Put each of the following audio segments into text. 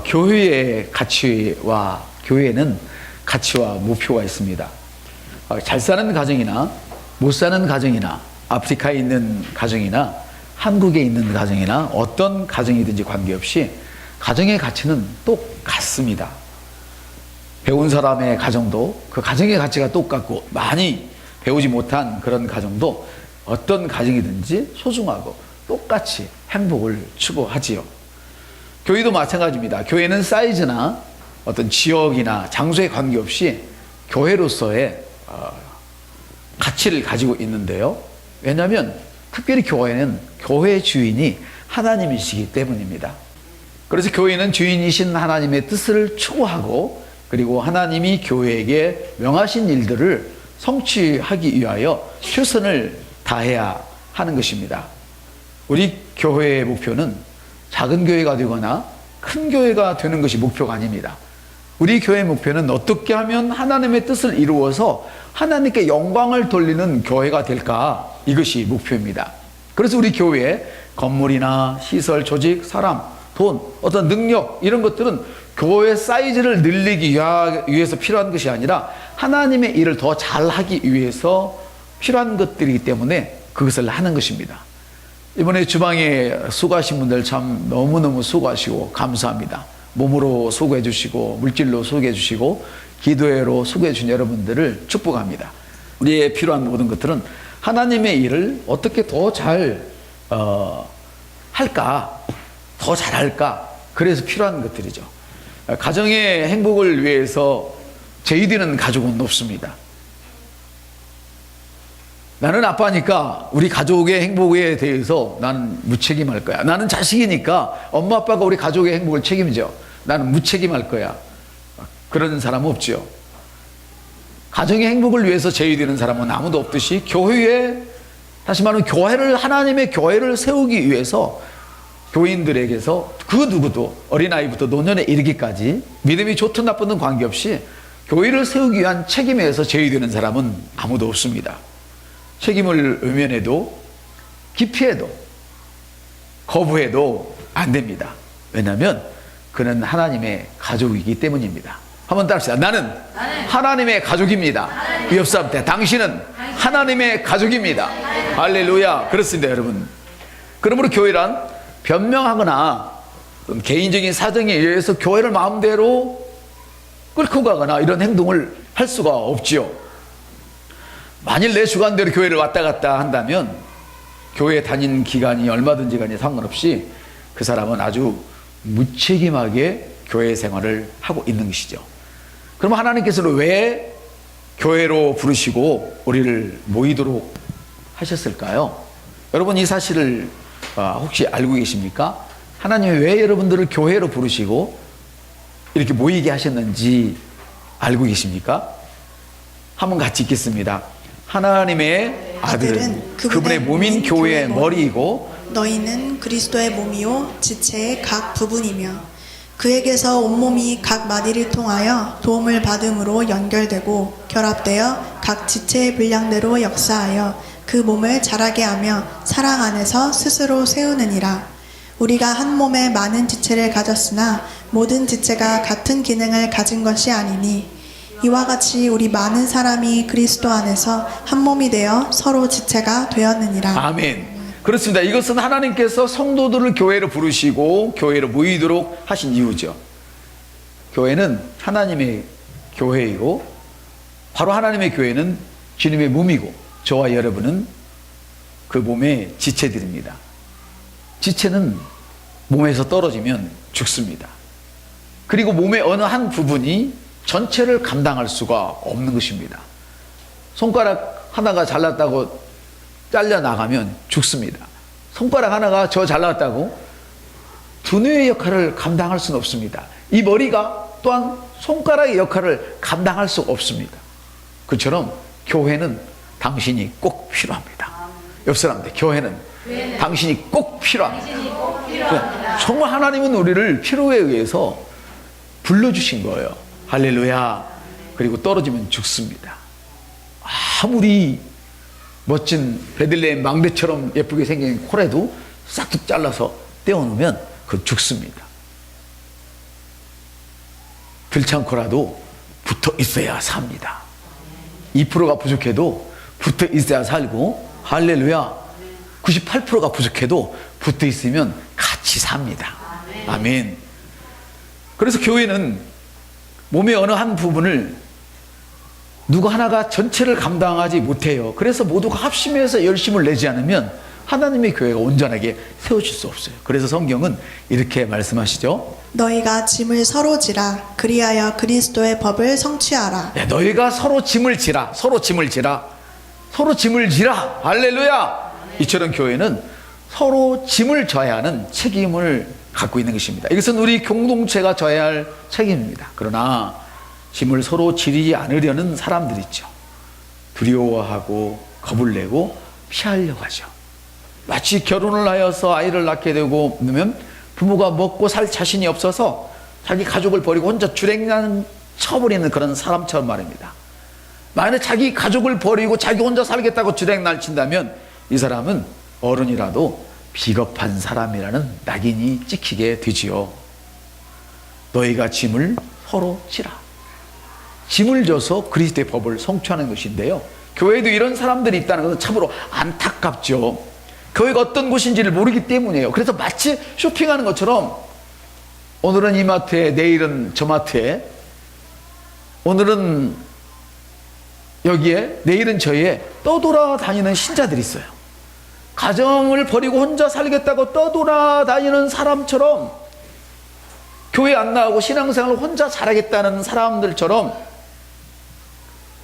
교회의 가치와 교회에는 가치와 목표가 있습니다. 잘 사는 가정이나 못 사는 가정이나 아프리카에 있는 가정이나 한국에 있는 가정이나 어떤 가정이든지 관계없이 가정의 가치는 똑같습니다. 배운 사람의 가정도 그 가정의 가치가 똑같고, 많이 배우지 못한 그런 가정도 어떤 가정이든지 소중하고 똑같이 행복을 추구하지요. 교회도 마찬가지입니다. 교회는 사이즈나 어떤 지역이나 장소에 관계없이 교회로서의 가치를 가지고 있는데요. 왜냐하면 특별히 교회는 교회 주인이 하나님이시기 때문입니다. 그래서 교회는 주인이신 하나님의 뜻을 추구하고, 그리고 하나님이 교회에게 명하신 일들을 성취하기 위하여 최선을 다해야 하는 것입니다. 우리 교회의 목표는 작은 교회가 되거나 큰 교회가 되는 것이 목표가 아닙니다. 우리 교회의 목표는 어떻게 하면 하나님의 뜻을 이루어서 하나님께 영광을 돌리는 교회가 될까, 이것이 목표입니다. 그래서 우리 교회의 건물이나 시설, 조직, 사람, 돈, 어떤 능력, 이런 것들은 교회 사이즈를 늘리기 위해서 필요한 것이 아니라 하나님의 일을 더 잘하기 위해서 필요한 것들이기 때문에 그것을 하는 것입니다. 이번에 주방에 수고하신 분들 참 너무너무 수고하시고 감사합니다. 몸으로 수고해 주시고 물질로 수고해 주시고 기도회로 수고해 주신 여러분들을 축복합니다. 우리의 필요한 모든 것들은 하나님의 일을 어떻게 더 잘 할까, 더 잘할까, 그래서 필요한 것들이죠. 가정의 행복을 위해서 제의되는 가족은 없습니다. 나는 아빠니까 우리 가족의 행복에 대해서 나는 무책임할 거야. 나는 자식이니까 엄마 아빠가 우리 가족의 행복을 책임져. 나는 무책임할 거야. 그런 사람은 없죠. 가정의 행복을 위해서 제의되는 사람은 아무도 없듯이 교회에, 다시 말하면 교회를, 하나님의 교회를 세우기 위해서 교인들에게서 그 누구도 어린아이부터 노년에 이르기까지 믿음이 좋든 나쁘든 관계없이 교회를 세우기 위한 책임에서 제의되는 사람은 아무도 없습니다. 책임을 외면해도, 기피해도, 거부해도 안 됩니다. 왜냐하면 그는 하나님의 가족이기 때문입니다. 한번 따라합시다. 나는 하나님의 가족입니다. 옆 사람한테 당신은 하나님의 가족입니다. 할렐루야. 그렇습니다, 여러분. 그러므로 교회란 변명하거나 개인적인 사정에 의해서 교회를 마음대로 끌고 가거나 이런 행동을 할 수가 없지요. 만일 내 주관대로 교회를 왔다 갔다 한다면 교회 다닌 기간이 얼마든지 간에 상관없이 그 사람은 아주 무책임하게 교회 생활을 하고 있는 것이죠. 그럼 하나님께서는 왜 교회로 부르시고 우리를 모이도록 하셨을까요? 여러분, 이 사실을 혹시 알고 계십니까? 하나님이 왜 여러분들을 교회로 부르시고 이렇게 모이게 하셨는지 알고 계십니까? 한번 같이 읽겠습니다. 하나님의 아들은 그분의 몸인 교회의 머리이고 너희는 그리스도의 몸이요 지체의 각 부분이며 그에게서 온몸이 각 마디를 통하여 도움을 받음으로 연결되고 결합되어 각 지체의 분량대로 역사하여 그 몸을 자라게 하며 사랑 안에서 스스로 세우느니라. 우리가 한 몸에 많은 지체를 가졌으나 모든 지체가 같은 기능을 가진 것이 아니니 이와 같이 우리 많은 사람이 그리스도 안에서 한 몸이 되어 서로 지체가 되었느니라. 아멘. 그렇습니다. 이것은 하나님께서 성도들을 교회로 부르시고 교회로 모이도록 하신 이유죠. 교회는 하나님의 교회이고 바로 하나님의 교회는 주님의 몸이고 저와 여러분은 그 몸의 지체들입니다. 지체는 몸에서 떨어지면 죽습니다. 그리고 몸의 어느 한 부분이 전체를 감당할 수가 없는 것입니다. 손가락 하나가 잘났다고 잘려나가면 죽습니다. 손가락 하나가 저 잘났다고 두뇌의 역할을 감당할 수는 없습니다. 이 머리가 또한 손가락의 역할을 감당할 수 없습니다. 그처럼 교회는 당신이 꼭 필요합니다. 옆 사람들, 교회는 당신이 꼭 필요합니다. 정말 하나님은 우리를 필요에 의해서 불러주신 거예요. 할렐루야. 그리고 떨어지면 죽습니다. 아무리 멋진 베들레헴 망대처럼 예쁘게 생긴 콜에도 싹둑 잘라서 떼어놓으면 그 죽습니다. 들창코라도 붙어 있어야 삽니다. 2%가 부족해도 붙어 있어야 살고, 할렐루야, 98%가 부족해도 붙어 있으면 같이 삽니다. 아멘. 그래서 교회는 몸의 어느 한 부분을 누구 하나가 전체를 감당하지 못해요. 그래서 모두가 합심해서 열심을 내지 않으면 하나님의 교회가 온전하게 세워질 수 없어요. 그래서 성경은 이렇게 말씀하시죠. 너희가 짐을 서로 지라. 그리하여 그리스도의 법을 성취하라. 네, 너희가 서로 짐을 지라. 서로 짐을 지라. 서로 짐을 지라. 할렐루야. 이처럼 교회는 서로 짐을 져야 하는 책임을 갖고 있는 것입니다. 이것은 우리 공동체가 져야 할 책임입니다. 그러나 짐을 서로 지르지 않으려는 사람들이 있죠. 두려워하고 겁을 내고 피하려고 하죠. 마치 결혼을 하여서 아이를 낳게 되고 그러면 부모가 먹고 살 자신이 없어서 자기 가족을 버리고 혼자 주랭랑 쳐버리는 그런 사람처럼 말입니다. 만약에 자기 가족을 버리고 자기 혼자 살겠다고 주랭날 친다면 이 사람은 어른이라도 비겁한 사람이라는 낙인이 찍히게 되지요. 너희가 짐을 서로 지라. 짐을 져서 그리스도의 법을 성취하는 것인데요. 교회에도 이런 사람들이 있다는 것은 참으로 안타깝죠. 교회가 어떤 곳인지를 모르기 때문이에요. 그래서 마치 쇼핑하는 것처럼 오늘은 이 마트에, 내일은 저 마트에, 오늘은 여기에, 내일은 저에 떠돌아다니는 신자들이 있어요. 가정을 버리고 혼자 살겠다고 떠돌아다니는 사람처럼, 교회 안 나가고 신앙생활을 혼자 잘하겠다는 사람들처럼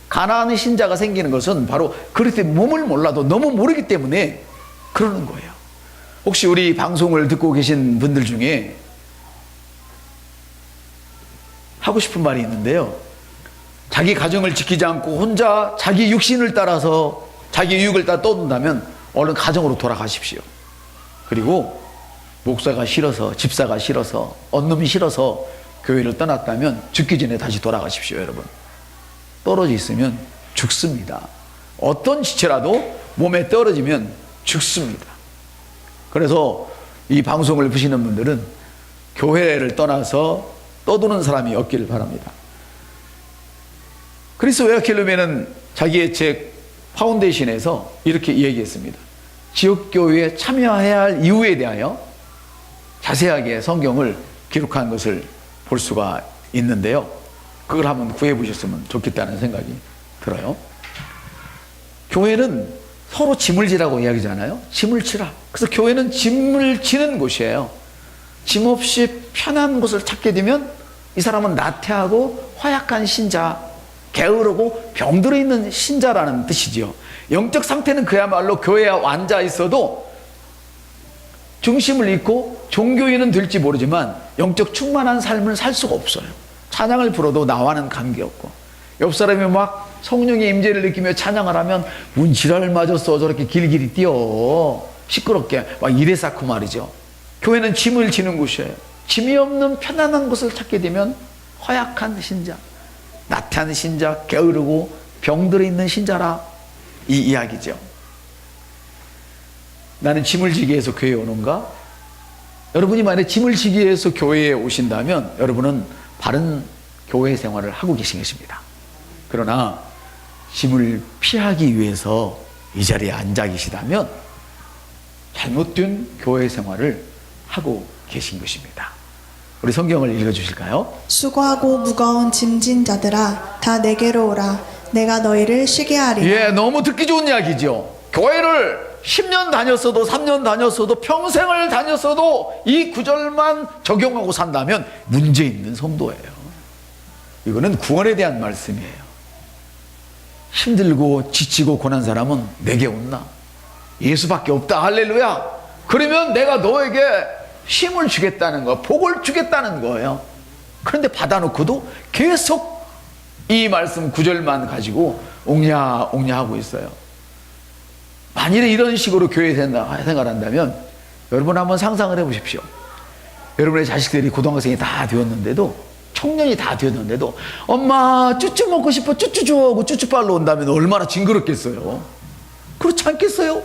가난한 신자가 생기는 것은 바로 그렇게 몸을 몰라도 너무 모르기 때문에 그러는 거예요. 혹시 우리 방송을 듣고 계신 분들 중에 하고 싶은 말이 있는데요. 자기 가정을 지키지 않고 혼자 자기 육신을 따라서 자기 유익을 따라 떠든다면 얼른 가정으로 돌아가십시오. 그리고 목사가 싫어서, 집사가 싫어서, 언놈이 싫어서 교회를 떠났다면 죽기 전에 다시 돌아가십시오. 여러분, 떨어져 있으면 죽습니다. 어떤 지체라도 몸에 떨어지면 죽습니다. 그래서 이 방송을 보시는 분들은 교회를 떠나서 떠도는 사람이 없기를 바랍니다. 크리스 웨어켈루멘은 자기의 책 파운데이션에서 이렇게 얘기했습니다. 지역교회에 참여해야 할 이유에 대하여 자세하게 성경을 기록한 것을 볼 수가 있는데요. 그걸 한번 구해 보셨으면 좋겠다는 생각이 들어요. 교회는 서로 짐을 지라고 이야기잖아요. 짐을 지라. 그래서 교회는 짐을 지는 곳이에요. 짐 없이 편한 곳을 찾게 되면 이 사람은 나태하고 허약한 신자, 게으르고 병들어 있는 신자라는 뜻이지요. 영적 상태는 그야말로 교회에 앉아 있어도 중심을 잃고 종교인은 될지 모르지만 영적 충만한 삶을 살 수가 없어요. 찬양을 불어도 나와는 관계없고, 옆 사람이 막 성령의 임재를 느끼며 찬양을 하면 뭔 지랄을 맞았어 저렇게 길길이 뛰어 시끄럽게 막 이래 쌓고 말이죠. 교회는 짐을 지는 곳이에요. 짐이 없는 편안한 곳을 찾게 되면 허약한 신자, 나태한 신자, 게으르고 병들어 있는 신자라 이 이야기죠. 나는 짐을 지기 위해서 교회에 오는가? 여러분이 만약에 짐을 지기 위해서 교회에 오신다면 여러분은 바른 교회 생활을 하고 계신 것입니다. 그러나 짐을 피하기 위해서 이 자리에 앉아 계시다면 잘못된 교회 생활을 하고 계신 것입니다. 우리 성경을 읽어주실까요? 수고하고 무거운 짐진 자들아 다 내게로 오라. 내가 너희를 쉬게 하리라. 예, 너무 듣기 좋은 이야기죠. 교회를 10년 다녔어도 3년 다녔어도 평생을 다녔어도 이 구절만 적용하고 산다면 문제 있는 성도예요. 이거는 구원에 대한 말씀이에요. 힘들고 지치고 고난 사람은 내게 온나. 예수밖에 없다. 할렐루야. 그러면 내가 너에게 힘을 주겠다는 거, 복을 주겠다는 거예요. 그런데 받아놓고도 계속 이 말씀 구절만 가지고 옹냐 하고 있어요. 만일에 이런 식으로 교회 생활한다면 여러분 한번 상상을 해보십시오. 여러분의 자식들이 고등학생이 다 되었는데도, 청년이 다 되었는데도 엄마 쭈쭈 먹고 싶어, 쭈쭈 줘 하고 쭈쭈빨로 온다면 얼마나 징그럽겠어요. 그렇지 않겠어요?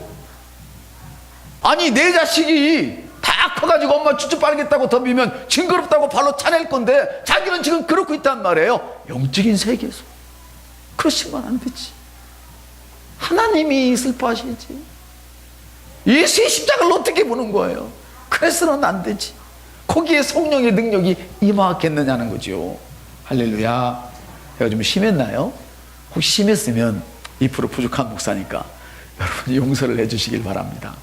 아니 내 자식이 다 커가지고 엄마 쭈쭈 빨겠다고 덤비면 징그럽다고 발로 차낼 건데 자기는 지금 그렇고 있단 말이에요. 영적인 세계에서 그러시면 안 되지. 하나님이 슬퍼하시지. 예수의 십자가를 어떻게 보는 거예요? 그래서는 안 되지. 거기에 성령의 능력이 임하겠느냐는 거죠. 할렐루야. 제가 좀 심했나요? 혹시 심했으면 2% 부족한 목사니까 여러분 용서를 해주시길 바랍니다.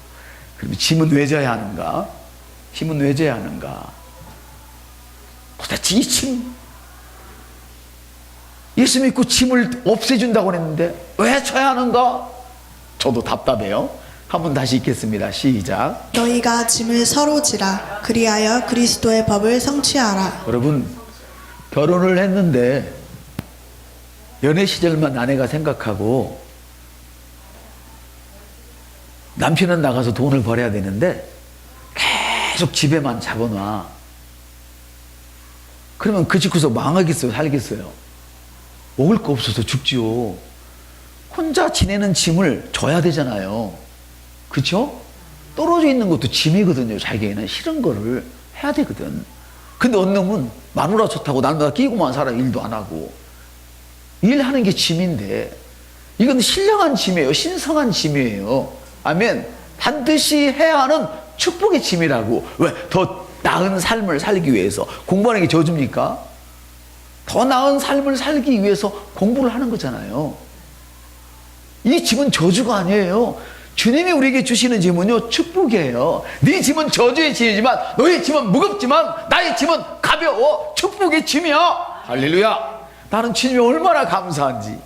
그러면 짐은 왜 져야 하는가? 짐은 왜 져야 하는가? 도대체 이 짐, 예수 믿고 짐을 없애준다고 했는데 왜 져야 하는가? 저도 답답해요. 한번 다시 읽겠습니다. 시작. 너희가 짐을 서로 지라. 그리하여 그리스도의 법을 성취하라. 여러분, 결혼을 했는데 연애 시절만 아내가 생각하고 남편은 나가서 돈을 벌어야 되는데 계속 집에만 잡아놔. 그러면 그 집구서 망하겠어요? 살겠어요? 먹을 거 없어서 죽지요. 혼자 지내는 짐을 져야 되잖아요. 그렇죠? 떨어져 있는 것도 짐이거든요. 자기에는 싫은 거를 해야 되거든. 근데 어느 놈은 마누라 좋다고 날마다 끼고만 살아. 일도 안 하고. 일하는 게 짐인데 이건 신령한 짐이에요. 신성한 짐이에요. 아멘. 반드시 해야 하는 축복의 짐이라고. 왜? 더 나은 삶을 살기 위해서. 공부하는 게 저주입니까? 더 나은 삶을 살기 위해서 공부를 하는 거잖아요. 이 짐은 저주가 아니에요. 주님이 우리에게 주시는 짐은요, 축복이에요. 네 짐은 저주의 짐이지만 너의 짐은 무겁지만 나의 짐은 가벼워. 축복의 짐이야. 할렐루야. 나는 주님이 얼마나 감사한지.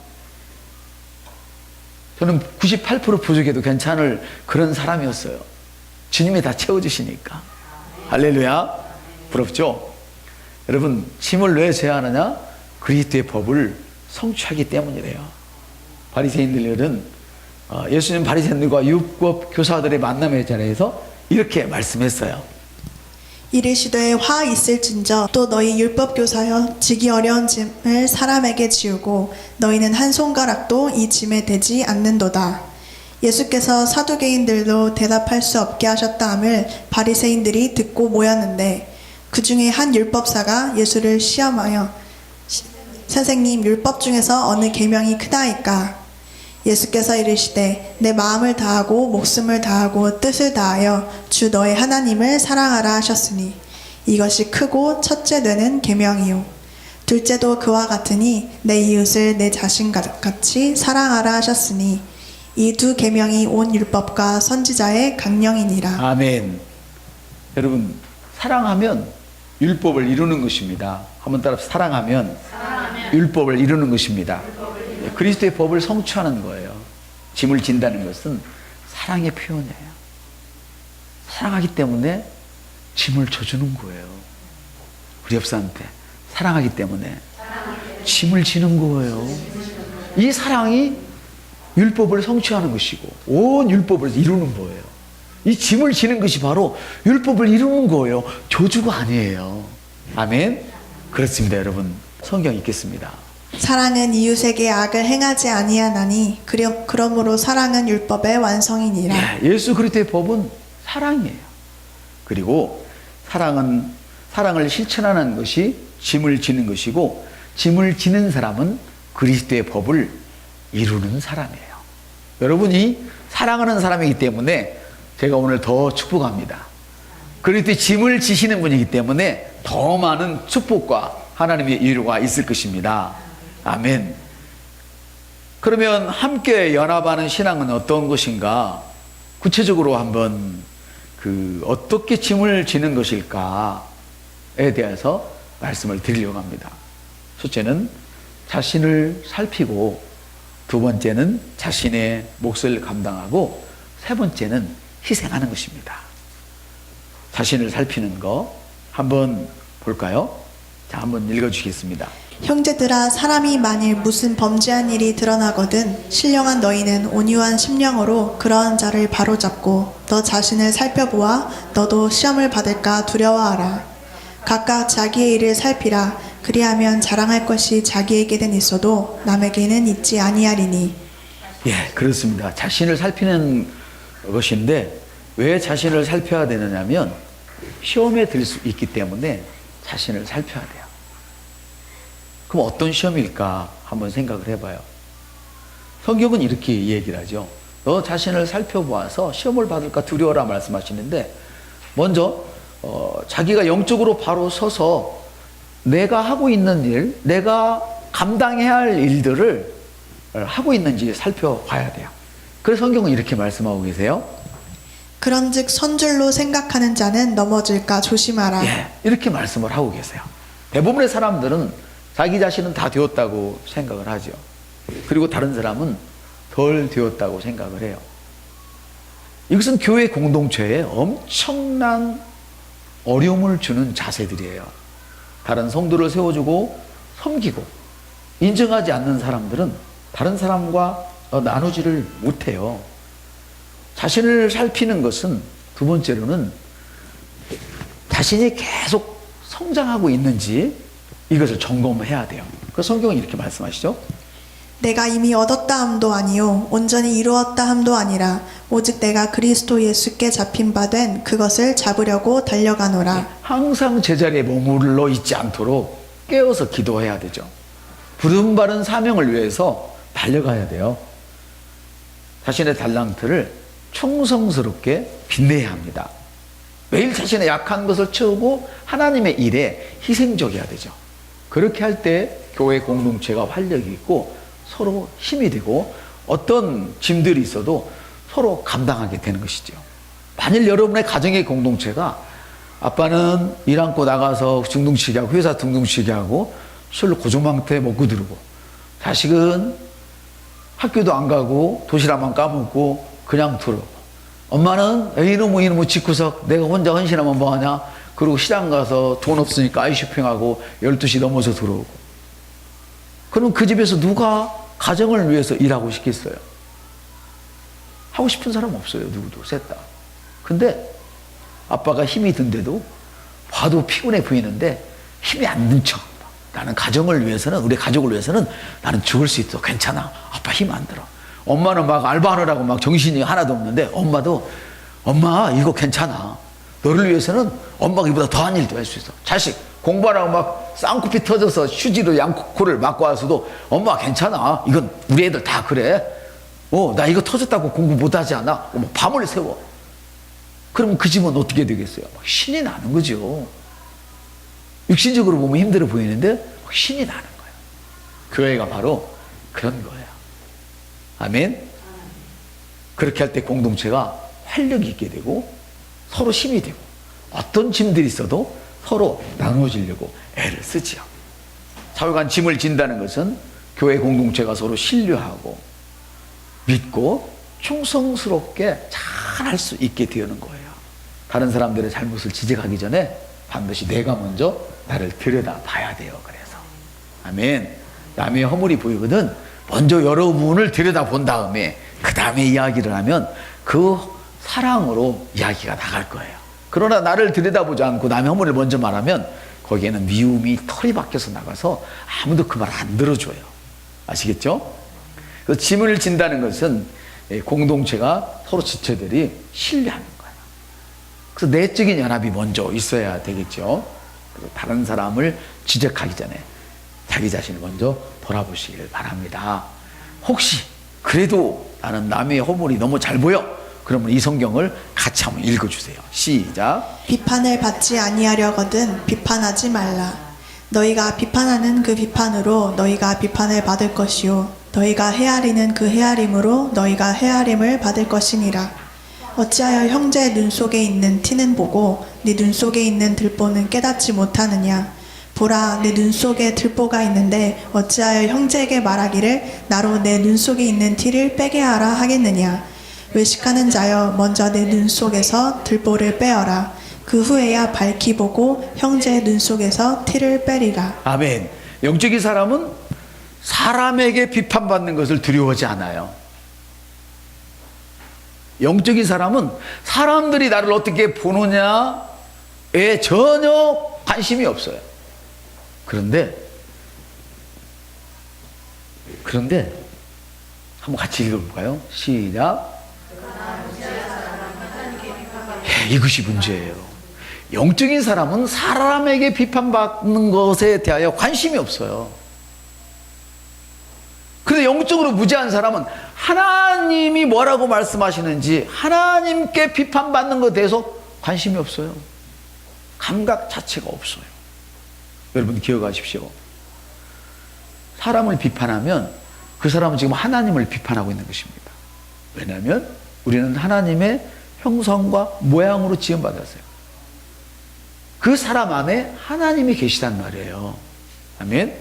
저는 98% 부족해도 괜찮을 그런 사람이었어요. 주님이 다 채워주시니까. 할렐루야. 부럽죠? 여러분, 짐을 왜 져야 하느냐? 그리스도의 법을 성취하기 때문이래요. 바리새인들은 예수님 바리새인들과 율법 교사들의 만남의 자리에서 이렇게 말씀했어요. 이르시되 화 있을진저 또 너희 율법 교사여 지기 어려운 짐을 사람에게 지우고 너희는 한 손가락도 이 짐에 대지 않는도다. 예수께서 사두개인들도 대답할 수 없게 하셨다 함을 바리새인들이 듣고 모였는데 그 중에 한 율법사가 예수를 시험하여 선생님 율법 중에서 어느 계명이 크다이까? 예수께서 이르시되 내 마음을 다하고 목숨을 다하고 뜻을 다하여 주 너의 하나님을 사랑하라 하셨으니 이것이 크고 첫째 되는 계명이요 둘째도 그와 같으니 내 이웃을 내 자신같이 사랑하라 하셨으니 이 두 계명이 온 율법과 선지자의 강령이니라. 아멘. 여러분, 사랑하면 율법을 이루는 것입니다. 한번 따라 사랑하면 율법을 이루는 것입니다. 그리스도의 법을 성취하는 거예요. 짐을 진다는 것은 사랑의 표현이에요. 사랑하기 때문에 짐을 져주는 거예요. 우리 옆사람한테 사랑하기 때문에 짐을 지는 거예요. 이 사랑이 율법을 성취하는 것이고 온 율법을 이루는 거예요. 이 짐을 지는 것이 바로 율법을 이루는 거예요. 저주가 아니에요. 아멘. 그렇습니다. 여러분, 성경 읽겠습니다. 사랑은 이웃에게 악을 행하지 아니하나니 그러므로 사랑은 율법의 완성이니라. 예수 그리스도의 법은 사랑이에요. 그리고 사랑을 실천하는 것이 짐을 지는 것이고 짐을 지는 사람은 그리스도의 법을 이루는 사람이에요. 여러분이 사랑하는 사람이기 때문에 제가 오늘 더 축복합니다. 그리스도의 짐을 지시는 분이기 때문에 더 많은 축복과 하나님의 위로가 있을 것입니다. 아멘. 그러면 함께 연합하는 신앙은 어떤 것인가? 구체적으로 한번 어떻게 짐을 지는 것일까에 대해서 말씀을 드리려고 합니다. 첫째는 자신을 살피고, 두 번째는 자신의 몫을 감당하고, 세 번째는 희생하는 것입니다. 자신을 살피는 거 한번 볼까요? 자, 한번 읽어주시겠습니다. 형제들아, 사람이 만일 무슨 범죄한 일이 드러나거든 신령한 너희는 온유한 심령으로 그러한 자를 바로잡고 너 자신을 살펴보아 너도 시험을 받을까 두려워하라. 각각 자기의 일을 살피라. 그리하면 자랑할 것이 자기에게는 있어도 남에게는 있지 아니하리니. 예, 그렇습니다. 자신을 살피는 것인데 왜 자신을 살펴야 되느냐면 시험에 들 수 있기 때문에 자신을 살펴야 돼요. 그럼 어떤 시험일까 한번 생각을 해봐요. 성경은 이렇게 얘기를 하죠. 너 자신을 살펴보아서 시험을 받을까 두려워라 말씀하시는데, 먼저 자기가 영적으로 바로 서서 내가 하고 있는 일, 내가 감당해야 할 일들을 하고 있는지 살펴봐야 돼요. 그래서 성경은 이렇게 말씀하고 계세요. 그런즉 선줄로 생각하는 자는 넘어질까 조심하라. 예, 이렇게 말씀을 하고 계세요. 대부분의 사람들은 자기 자신은 다 되었다고 생각을 하죠. 그리고 다른 사람은 덜 되었다고 생각을 해요. 이것은 교회 공동체에 엄청난 어려움을 주는 자세들이에요. 다른 성도를 세워주고 섬기고 인정하지 않는 사람들은 다른 사람과 나누지를 못해요. 자신을 살피는 것은 두 번째로는 자신이 계속 성장하고 있는지 이것을 점검해야 돼요. 그래서 성경은 이렇게 말씀하시죠. 내가 이미 얻었다 함도 아니요 온전히 이루었다 함도 아니라 오직 내가 그리스도 예수께 잡힌 바 된 그것을 잡으려고 달려가노라. 항상 제자리에 머물러 있지 않도록 깨어서 기도해야 되죠. 부름받은 사명을 위해서 달려가야 돼요. 자신의 달란트를 충성스럽게 빛내야 합니다. 매일 자신의 약한 것을 채우고 하나님의 일에 희생적이어야 되죠. 그렇게 할 때 교회 공동체가 활력이 있고 서로 힘이 되고 어떤 짐들이 있어도 서로 감당하게 되는 것이죠. 만일 여러분의 가정의 공동체가 아빠는 일 않고 나가서 등둥치게 하고 회사 등둥치게 하고 술로 고조망태 먹고 들고, 자식은 학교도 안 가고 도시락만 까먹고 그냥 들어오고, 엄마는 이놈의 집구석 내가 혼자 헌신하면 뭐하냐, 그리고 시장 가서 돈 없으니까 아이쇼핑하고 12시 넘어서 들어오고, 그럼 그 집에서 누가 가정을 위해서 일하고 싶겠어요? 하고 싶은 사람 없어요. 누구도 셋 다. 근데 아빠가 힘이 든데도 봐도 피곤해 보이는데 힘이 안 든 척, 나는 가정을 위해서는, 우리 가족을 위해서는 나는 죽을 수 있어, 괜찮아, 아빠 힘 안 들어. 엄마는 막 알바하느라고 막 정신이 하나도 없는데 엄마도 엄마 이거 괜찮아, 너를 위해서는 엄마가 이보다 더한 일도 할 수 있어. 자식 공부하라고 막 쌍코피 터져서 휴지로 양코를 맞고 와서도 엄마 괜찮아, 이건 우리 애들 다 그래, 나 이거 터졌다고 공부 못하지 않아, 밤을 새워. 그러면 그 집은 어떻게 되겠어요? 막 신이 나는 거죠. 육신적으로 보면 힘들어 보이는데 막 신이 나는 거예요. 교회가 바로 그런 거예요. 아멘. 그렇게 할 때 공동체가 활력이 있게 되고 서로 힘이 되고 어떤 짐들이 있어도 서로 나눠지려고 애를 쓰지요. 사회간 짐을 진다는 것은 교회 공동체가 서로 신뢰하고 믿고 충성스럽게 잘 할 수 있게 되는 거예요. 다른 사람들의 잘못을 지적하기 전에 반드시 내가 먼저 나를 들여다 봐야 돼요. 그래서 아멘. 남의 허물이 보이거든 먼저 여러분을 들여다 본 다음에 그 다음에 이야기를 하면 그 사랑으로 이야기가 나갈 거예요. 그러나 나를 들여다보지 않고 남의 허물을 먼저 말하면 거기에는 미움이 털이 박혀서 나가서 아무도 그 말 안 들어줘요. 아시겠죠? 그래서 짐을 진다는 것은 공동체가 서로 지체들이 신뢰하는 거예요. 그래서 내적인 연합이 먼저 있어야 되겠죠. 그래서 다른 사람을 지적하기 전에 자기 자신을 먼저 돌아보시길 바랍니다. 혹시 그래도 나는 남의 허물이 너무 잘 보여, 그러면 이 성경을 같이 한번 읽어주세요. 시작. 비판을 받지 아니하려거든 비판하지 말라. 너희가 비판하는 그 비판으로 너희가 비판을 받을 것이요 너희가 헤아리는 그 헤아림으로 너희가 헤아림을 받을 것이니라. 어찌하여 형제의 눈 속에 있는 티는 보고 네 눈 속에 있는 들보는 깨닫지 못하느냐. 보라, 내 눈 속에 들보가 있는데 어찌하여 형제에게 말하기를 나로 내 눈 속에 있는 티를 빼게 하라 하겠느냐. 외식하는 자여, 먼저 내 눈 속에서 들보를 빼어라. 그 후에야 밝히 보고 형제의 눈 속에서 티를 빼리라. 아멘. 영적인 사람은 사람에게 비판받는 것을 두려워하지 않아요. 영적인 사람은 사람들이 나를 어떻게 보느냐에 전혀 관심이 없어요. 그런데 한번 같이 읽어볼까요? 시작. 이것이 문제예요. 영적인 사람은 사람에게 비판받는 것에 대하여 관심이 없어요. 그런데 영적으로 무지한 사람은 하나님이 뭐라고 말씀하시는지 하나님께 비판받는 것에 대해서 관심이 없어요. 감각 자체가 없어요. 여러분 기억하십시오. 사람을 비판하면 그 사람은 지금 하나님을 비판하고 있는 것입니다. 왜냐하면 우리는 하나님의 형상과 모양으로 지음받았어요. 그 사람 안에 하나님이 계시단 말이에요. 아멘.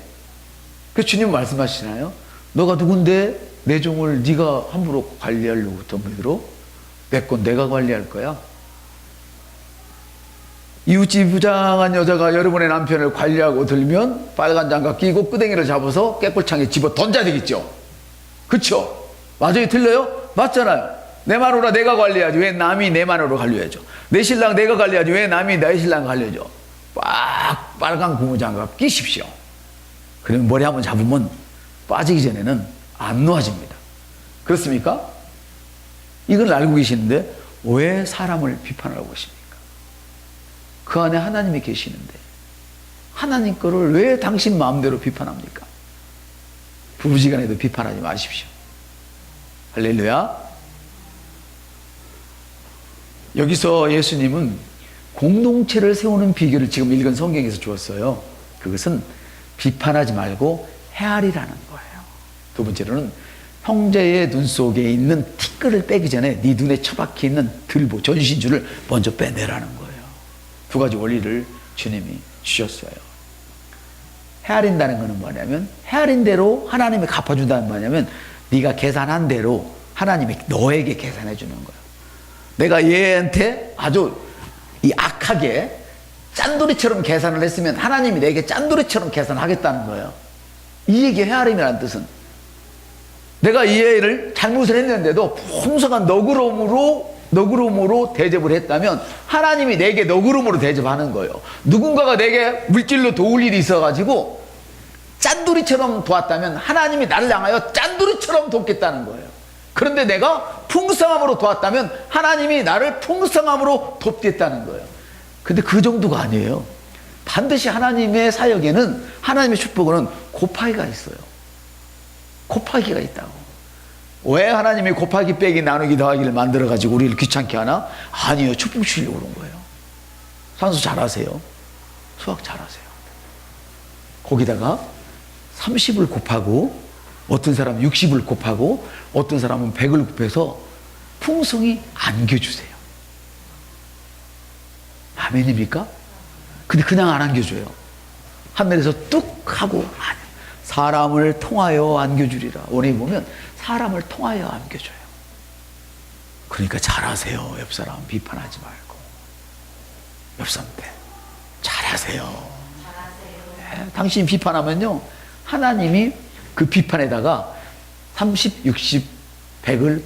그 주님 말씀하시나요? 너가 누군데 내 종을 네가 함부로 관리하려고 덤비들어? 내 건 내가 관리할 거야. 이웃집 부장한 여자가 여러분의 남편을 관리하고 들면 빨간 장갑 끼고 끄댕이를 잡아서 깨끗창에 집어 던져야 되겠죠. 그쵸? 맞아요? 틀려요? 맞잖아요. 내 마누라 내가 관리하지 왜 남이 내 마누라 관리해줘. 내 신랑 내가 관리하지 왜 남이 내 신랑 관리해줘. 빡 빨간 고무장갑 끼십시오. 그러면 머리 한번 잡으면 빠지기 전에는 안 놓아집니다. 그렇습니까? 이걸 알고 계시는데 왜 사람을 비판하고 계십니까? 그 안에 하나님이 계시는데 하나님 거를 왜 당신 마음대로 비판합니까? 부부지간에도 비판하지 마십시오. 할렐루야. 여기서 예수님은 공동체를 세우는 비결을 지금 읽은 성경에서 주었어요. 그것은 비판하지 말고 헤아리라는 거예요. 두 번째로는 형제의 눈 속에 있는 티끌을 빼기 전에 네 눈에 처박혀 있는 들보 전신줄을 먼저 빼내라는 거예요. 두 가지 원리를 주님이 주셨어요. 헤아린다는 것은 뭐냐면 헤아린 대로 하나님이 갚아준다는 뭐냐면 네가 계산한 대로 하나님이 너에게 계산해 주는 거예요. 내가 얘한테 아주 이 악하게 짠돌이처럼 계산을 했으면 하나님이 내게 짠돌이처럼 계산하겠다는 거예요. 이 얘기 헤아림이라는 뜻은 내가 이 애를 잘못을 했는데도 풍성한 너그러움으로 대접을 했다면 하나님이 내게 너그러움으로 대접하는 거예요. 누군가가 내게 물질로 도울 일이 있어가지고 짠돌이처럼 도왔다면 하나님이 나를 향하여 짠돌이처럼 돕겠다는 거예요. 그런데 내가 풍성함으로 도왔다면 하나님이 나를 풍성함으로 돕겠다는 거예요. 근데 그 정도가 아니에요. 반드시 하나님의 사역에는 하나님의 축복에는 곱하기가 있어요. 곱하기가 있다고. 왜 하나님이 곱하기 빼기 나누기 더하기를 만들어가지고 우리를 귀찮게 하나? 아니에요. 축복 주려고 그런 거예요. 산수 잘하세요. 수학 잘하세요. 거기다가 30을 곱하고 어떤 사람은 60을 곱하고 어떤 사람은 100을 곱해서 풍성히 안겨주세요. 아멘입니까? 근데 그냥 안 안겨줘요. 하늘에서 뚝 하고 사람을 통하여 안겨주리라. 원에 보면 사람을 통하여 안겨줘요. 그러니까 잘하세요. 옆사람 비판하지 말고. 옆사람한테 잘하세요. 네, 당신이 비판하면요 하나님이 그 비판에다가 30, 60, 100을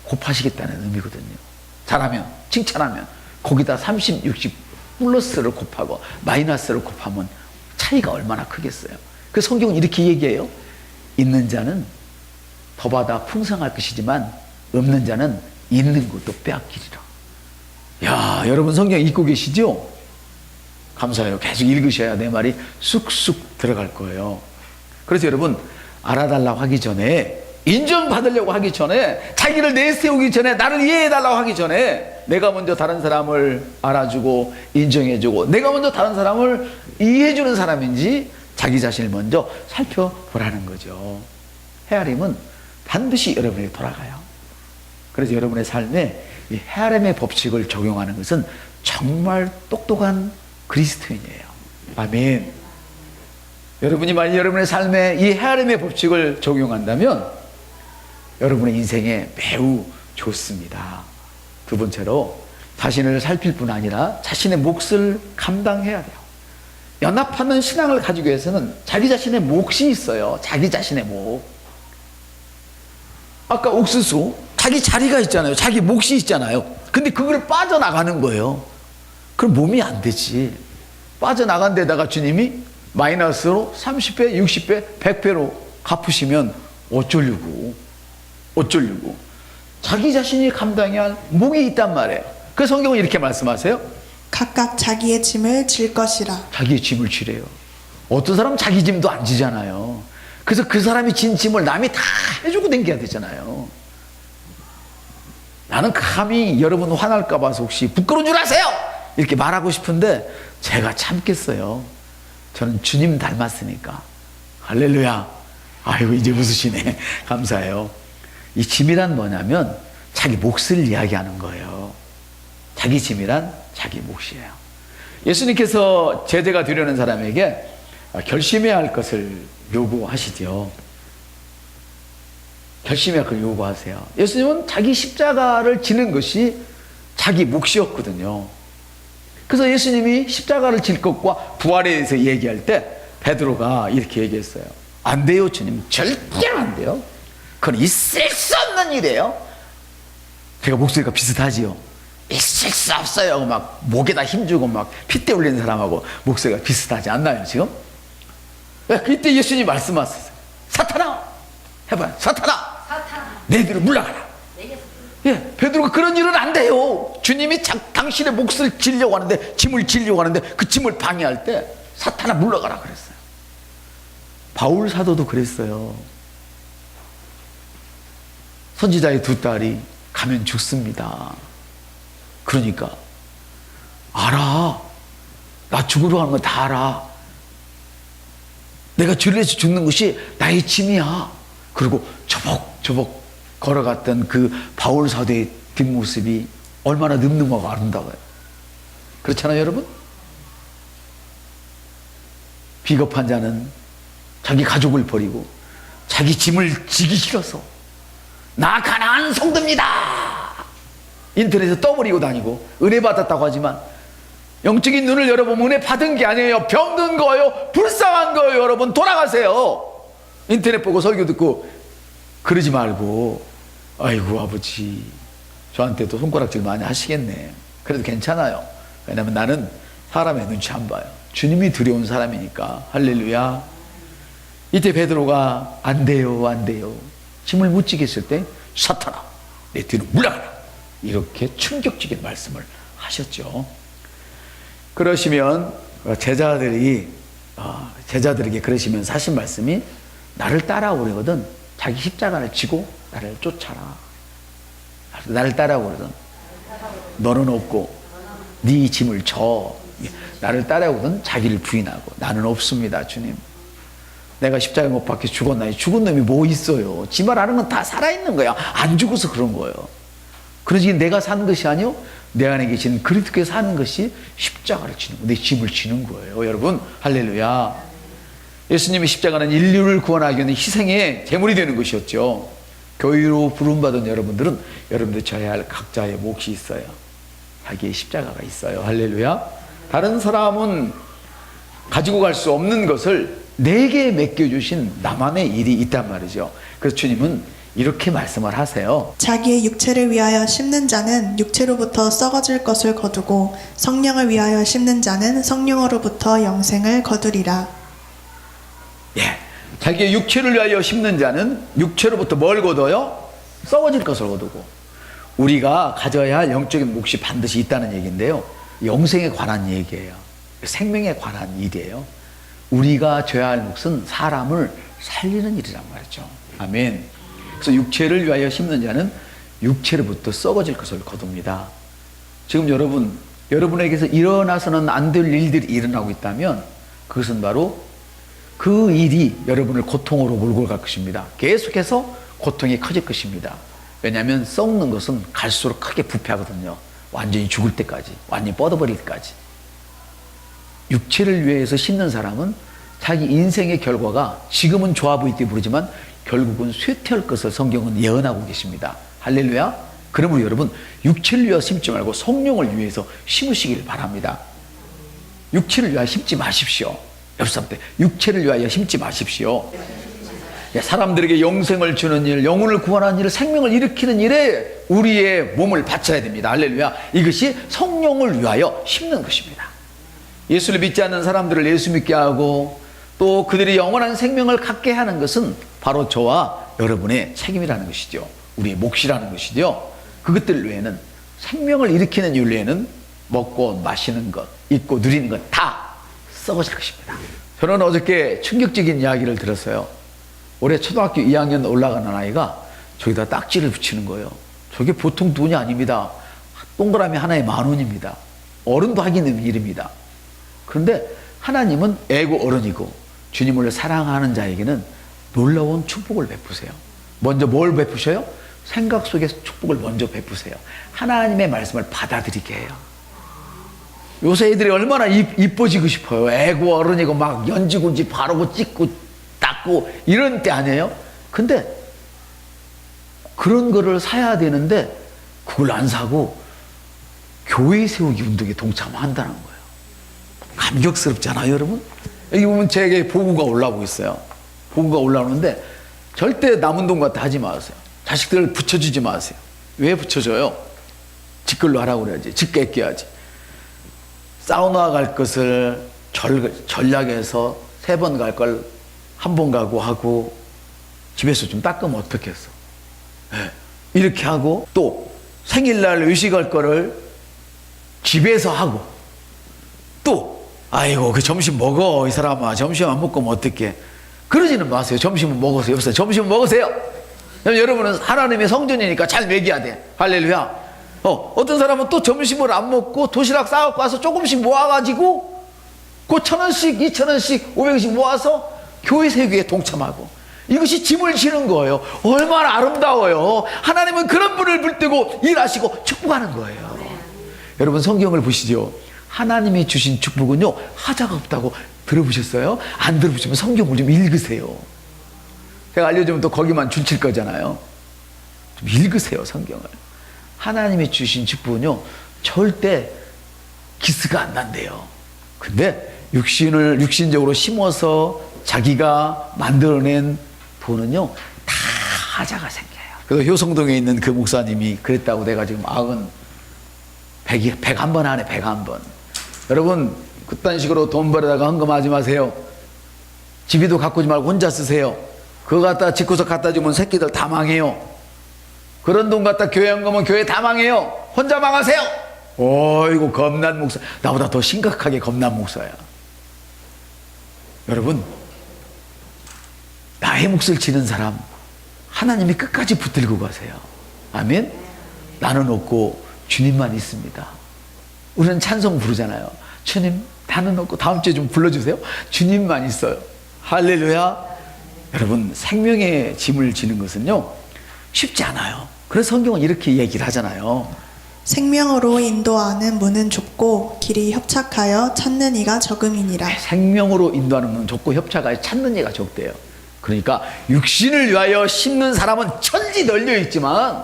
곱하시겠다는 의미거든요. 잘하면, 칭찬하면 거기다 30, 60 플러스를 곱하고 마이너스를 곱하면 차이가 얼마나 크겠어요. 그 성경은 이렇게 얘기해요. 있는 자는 더 받아 풍성할 것이지만 없는 자는 있는 것도 빼앗기리라. 야, 여러분 성경 읽고 계시죠? 감사해요. 계속 읽으셔야 내 말이 쑥쑥 들어갈 거예요. 그래서 여러분 알아달라고 하기 전에 인정받으려고 하기 전에 자기를 내세우기 전에 나를 이해해달라고 하기 전에 내가 먼저 다른 사람을 알아주고 인정해주고 내가 먼저 다른 사람을 이해해주는 사람인지 자기 자신을 먼저 살펴보라는 거죠. 헤아림은 반드시 여러분에게 돌아가요. 그래서 여러분의 삶에 이 헤아림의 법칙을 적용하는 것은 정말 똑똑한 그리스도인이에요. 아멘. 여러분이 만약 여러분의 삶에 이 헤아림의 법칙을 적용한다면 여러분의 인생에 매우 좋습니다. 두 번째로 자신을 살필 뿐 아니라 자신의 몫을 감당해야 돼요. 연합하는 신앙을 가지기 위해서는 자기 자신의 몫이 있어요. 자기 자신의 몫. 아까 옥수수 자기 자리가 있잖아요. 자기 몫이 있잖아요. 근데 그걸 빠져나가는 거예요. 그럼 몸이 안 되지. 빠져나간 데다가 주님이 마이너스로 30배, 60배, 100배로 갚으시면 어쩌려고. 자기 자신이 감당해야 할 몫이 있단 말이에요. 그 성경은 이렇게 말씀하세요. 각각 자기의 짐을 질 것이라. 자기의 짐을 지래요. 어떤 사람은 자기 짐도 안 지잖아요. 그래서 그 사람이 진 짐을 남이 다 해주고 댕겨야 되잖아요. 나는 감히 여러분 화날까 봐서 혹시 부끄러운 줄 아세요? 이렇게 말하고 싶은데 제가 참겠어요. 저는 주님 닮았으니까. 할렐루야. 아이고 이제 웃으시네. 감사해요. 이 짐이란 뭐냐면 자기 몫을 이야기하는 거예요. 자기 짐이란 자기 몫이에요. 예수님께서 제자가 되려는 사람에게 결심해야 할 것을 요구하시죠. 결심해야 할 것을 요구하세요. 예수님은 자기 십자가를 지는 것이 자기 몫이었거든요. 그래서 예수님이 십자가를 질 것과 부활에 대해서 얘기할 때 베드로가 이렇게 얘기했어요. 안 돼요, 주님. 절대로 안 돼요. 그건 있을 수 없는 일이에요. 제가 목소리가 비슷하지요. 있을 수 없어요 하고 막 목에다 힘주고 막 핏대 올리는 사람하고 목소리가 비슷하지 않나요 지금? 그때 예수님이 말씀하셨어요. 사탄아 해봐요. 사탄아 내 뒤로 물러가라. 예, 베드로가 그런 일은 안 돼요. 주님이 당신의 몫을 지려고 하는데, 짐을 지려고 하는데 그 짐을 방해할 때 사탄아 물러가라 그랬어요. 바울 사도도 그랬어요. 선지자의 두 딸이 가면 죽습니다. 그러니까 알아. 나 죽으러 가는 거 다 알아. 내가 주를 위해서 죽는 것이 나의 짐이야. 그리고 저벅저벅 걸어갔던 그 바울 사도의 뒷모습이 얼마나 늠름하고 아름다워요. 그렇잖아요 여러분? 비겁한 자는 자기 가족을 버리고 자기 짐을 지기 싫어서 나 가난한 성도입니다 인터넷에 떠버리고 다니고 은혜 받았다고 하지만 영적인 눈을 열어보면 은혜 받은 게 아니에요. 병든 거예요. 불쌍한 거예요. 여러분 돌아가세요. 인터넷 보고 설교 듣고 그러지 말고 아이고 아버지 저한테도 손가락질 많이 하시겠네. 그래도 괜찮아요. 왜냐면 나는 사람의 눈치 안 봐요. 주님이 두려운 사람이니까. 할렐루야. 이때 베드로가 안 돼요 안 돼요 짐을 못 지겠을 때 사탄아 내 뒤로 물러가라 이렇게 충격적인 말씀을 하셨죠. 그러시면 제자들에게 그러시면 하신 말씀이 나를 따라오려거든 자기 십자가를 지고 나를 쫓아라. 나를 따라오거든 너는 없고 네 짐을 져. 나를 따라오거든 자기를 부인하고 나는 없습니다 주님. 내가 십자가에 못 박혀 죽었나요? 죽은 놈이 뭐 있어요? 지 말하는 건 다 살아있는 거야. 안 죽어서 그런 거예요. 그러지 내가 사는 것이 아니요 내 안에 계신 그리스도께서 사는 것이 십자가를 지는 거예요. 내 짐을 지는 거예요. 여러분 할렐루야. 예수님의 십자가는 인류를 구원하기 위한 희생의 제물이 되는 것이었죠. 교회로 부름받은 여러분들 져야 할 각자의 몫이 있어요. 자기의 십자가가 있어요. 할렐루야. 다른 사람은 가지고 갈 수 없는 것을 내게 맡겨주신 나만의 일이 있단 말이죠. 그래서 주님은 이렇게 말씀을 하세요. 자기의 육체를 위하여 심는 자는 육체로부터 썩어질 것을 거두고 성령을 위하여 심는 자는 성령으로부터 영생을 거두리라. 예, 자기의 육체를 위하여 심는 자는 육체로부터 뭘 거둬요? 썩어질 것을 거두고. 우리가 가져야 할 영적인 몫이 반드시 있다는 얘기인데요. 영생에 관한 얘기예요. 생명에 관한 일이에요. 우리가 져야 할 몫은 사람을 살리는 일이란 말이죠. 아멘. 그래서 육체를 위하여 심는 자는 육체로부터 썩어질 것을 거둡니다. 지금 여러분에게서 일어나서는 안 될 일들이 일어나고 있다면 그것은 바로 그 일이 여러분을 고통으로 몰고 갈 것입니다. 계속해서 고통이 커질 것입니다. 왜냐하면 썩는 것은 갈수록 크게 부패하거든요. 완전히 죽을 때까지, 완전히 뻗어버릴 때까지. 육체를 위해서 심는 사람은 자기 인생의 결과가 지금은 좋아 보이게 부르지만 결국은 쇠퇴할 것을 성경은 예언하고 계십니다. 할렐루야. 그러므로 여러분 육체를 위하여 심지 말고 성령을 위해서 심으시기를 바랍니다. 육체를 위하여 심지 마십시오. 옆 사람한테 육체를 위하여 심지 마십시오. 사람들에게 영생을 주는 일, 영혼을 구원하는 일, 생명을 일으키는 일에 우리의 몸을 바쳐야 됩니다. 할렐루야. 이것이 성령을 위하여 심는 것입니다. 예수를 믿지 않는 사람들을 예수 믿게 하고 또 그들이 영원한 생명을 갖게 하는 것은 바로 저와 여러분의 책임이라는 것이죠. 우리의 몫이라는 것이죠. 그것들 외에는 생명을 일으키는 일 외에는 먹고 마시는 것, 입고 누리는 것 다 썩어질 것입니다. 저는 어저께 충격적인 이야기를 들었어요. 올해 초등학교 2학년 올라가는 아이가 저기다 딱지를 붙이는 거예요. 저게 보통 돈이 아닙니다. 동그라미 하나에 10,000원입니다. 어른도 하기 힘든 일입니다. 그런데 하나님은 애고 어른이고 주님을 사랑하는 자에게는 놀라운 축복을 베푸세요. 먼저 뭘 베푸셔요? 생각 속에서 축복을 먼저 베푸세요. 하나님의 말씀을 받아들이게 해요. 요새 애들이 얼마나 이뻐지고 싶어요. 애고 어른이고 막 연지군지 바르고 찍고 닦고 이런 때 아니에요? 근데 그런 거를 사야 되는데 그걸 안 사고 교회 세우기 운동에 동참한다는 거예요. 감격스럽지 않아요, 여러분? 여기 보면 제게 보고가 올라오고 있어요. 보고가 올라오는데 절대 남은 돈 같아 하지 마세요. 자식들을 붙여주지 마세요. 왜 붙여줘요? 직글로 하라고 그래야지. 직계 끼야지. 사우나 갈 것을 전략해서 3번 갈 걸 1번 가고 하고 집에서 좀 닦으면 어떻겠어? 네. 이렇게 하고 또 생일날 의식할 거를 집에서 하고 또 아이고 그 점심 먹어 이 사람아 점심 안 먹고 면 어떡해 그러지는 마세요. 점심은 먹으세요. 여보세요. 점심은 먹으세요. 여러분은 하나님의 성전이니까 잘 먹여야 돼. 할렐루야. 어떤 사람은 또 점심을 안 먹고 도시락 싸갖고 와서 조금씩 모아가지고 그 1,000원씩 2,000원씩 500원씩 모아서 교회 세우기에 동참하고 이것이 짐을 지는 거예요. 얼마나 아름다워요. 하나님은 그런 분을 붙들고 일하시고 축복하는 거예요. 여러분 성경을 보시죠. 하나님이 주신 축복은요 하자가 없다고 들어보셨어요? 안 들어보시면 성경을 좀 읽으세요. 제가 알려주면 또 거기만 줄칠 거잖아요. 좀 읽으세요 성경을. 하나님이 주신 축복은요 절대 기스가 안 난대요. 근데 육신적으로 심어서 자기가 만들어낸 돈은요 다 하자가 생겨요. 그래서 효성동에 있는 그 목사님이 그랬다고 내가 지금 101번 하네. 101번. 여러분 그딴 식으로 돈 벌어다가 헌금하지 마세요. 집이도 가꾸지 말고 혼자 쓰세요. 그거 갖다 집구석 갖다 주면 새끼들 다 망해요. 그런 돈 갖다 교회 헌금은 교회 다 망해요. 혼자 망하세요. 어이구 겁난 목사. 나보다 더 심각하게 겁난 목사야. 여러분 나의 몫을 지는 사람 하나님이 끝까지 붙들고 가세요. 아멘. 나는 없고 주님만 있습니다. 우리는 찬송 부르잖아요. 주님 나는 없고 다음 주에 좀 불러주세요. 주님만 있어요. 할렐루야. 여러분 생명의 짐을 지는 것은요 쉽지 않아요. 그래서 성경은 이렇게 얘기를 하잖아요. 생명으로 인도하는 문은 좁고 길이 협착하여 찾는 이가 적음이니라. 생명으로 인도하는 문은 좁고 협착하여 찾는 이가 적대요. 그러니까 육신을 위하여 심는 사람은 천지 널려 있지만